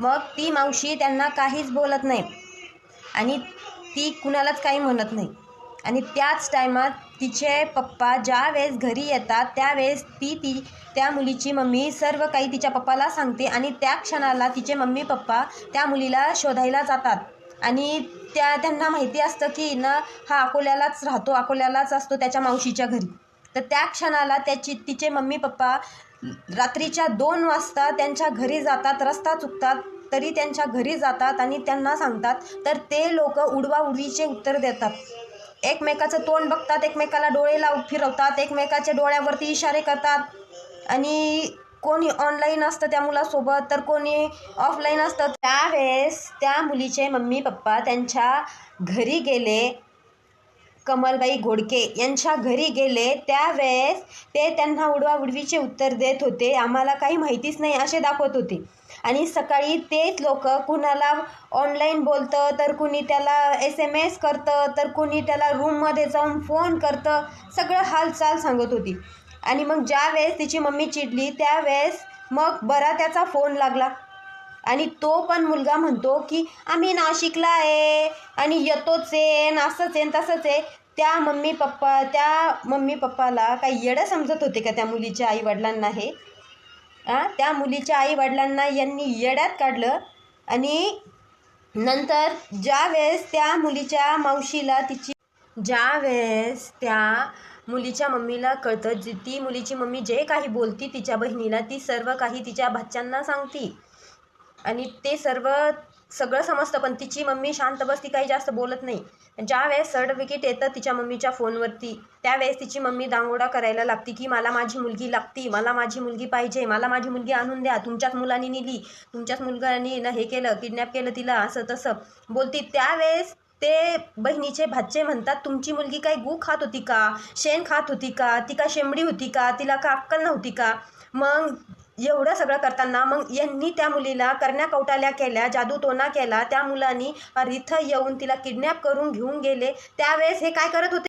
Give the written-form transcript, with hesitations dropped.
मग ती मावशी त्यांना काहीच बोलत नाही आणि ती कुणालाच काही म्हणत नाही. आणि त्याच टायमात तिचे पप्पा ज्या वेळेस घरी येतात त्यावेळेस त्या मुलीची मम्मी सर्व काही तिच्या पप्पाला सांगते आणि त्या क्षणाला तिचे मम्मी पप्पा त्या मुलीला शोधायला जातात. आणि त्यांना माहिती असतं की ना हा अकोल्यालाच राहतो, अकोल्यालाच असतो त्याच्या मावशीच्या घरी. तर त्या क्षणाला तिचे मम्मी पप्पा रात्रीच्या 2 वाजता त्यांच्या घरी जातात. रस्ता चुकतात तरी त्यांच्या घरी जातात आणि त्यांना सांगतात. तर ते लोक उडवाउडवीचे उत्तर देतात, एकमेकाचं तोंड बघतात, एकमेकाला डोळे फिरवतात, एकमेकाच्या डोळ्यावरती इशारे करतात. आणि कोणी ऑनलाईन असतं त्या मुलासोबत तर कोणी ऑफलाईन असतं. त्यावेळेस त्या मुलीचे मम्मी पप्पा त्यांच्या घरी गेले, कमलबाई घोडके यांच्या घरी गेले. त्यावेळेस ते त्यांना उडवाउडवीचे उत्तर देत होते, आम्हाला काही माहितीच नाही असे दाखवत होते. आणि सकाळी तेच लोक कुणाला ऑनलाईन बोलतं, तर कुणी त्याला SMS करतं, तर कुणी त्याला रूममध्ये जाऊन फोन करतं, सगळं हालचाल सांगत होती. आणि मग ज्या वेळेस तिची मम्मी चिडली त्यावेळेस मग बरा त्याचा फोन लागला आणि तो पण मुलगा म्हणतो की आम्ही नाशिकला आहे आणि येतोच आहे, असंच आहे तसंच आहे. त्या मम्मी पप्पाला काही येडं समजत होते का त्या मुलीच्या आईवडिलांना? त्या मुलीच्या आईवडिलांना यांनी येड्यात काढलं. आणि नंतर ज्या वेळेस त्या मुलीच्या मावशीला ज्या वेळेस त्या मुलीच्या मम्मीला कळतं, ती मुलीची मम्मी जे काही बोलती तिच्या बहिणीला ती सर्व काही तिच्या भाच्यांना सांगती आणि ते सगळं समजतं. पण तिची मम्मी शांत बसती, काही जास्त बोलत नाही. ज्या वेळेस सर्टिफिकेट येतं तिच्या मम्मीच्या फोनवरती त्यावेळेस तिची मम्मी दांगोडा करायला लागती की मला माझी मुलगी लागती, मला माझी मुलगी पाहिजे, मला माझी मुलगी आणून द्या, तुमच्याच मुलांनी नेली, तुमच्याच मुलगाने ना हे केलं, किडनॅप केलं तिला, असं तसं बोलती. त्यावेळेस ते बहिणीचे भाचे म्हणतात, तुमची मुलगी काही गू खात होती का, शेण खात होती का, ती का शेंबडी होती का, तिला का अक्कल नव्हती का? मग एवढं सगळं करताना मग यांनी त्या मुलीला करण्या कौटाल्या केल्या, जादूटोणा केला. त्या मुलांनी इथं येऊन तिला किडनॅप करून घेऊन गेले. त्यावेळेस हे काय करत होते?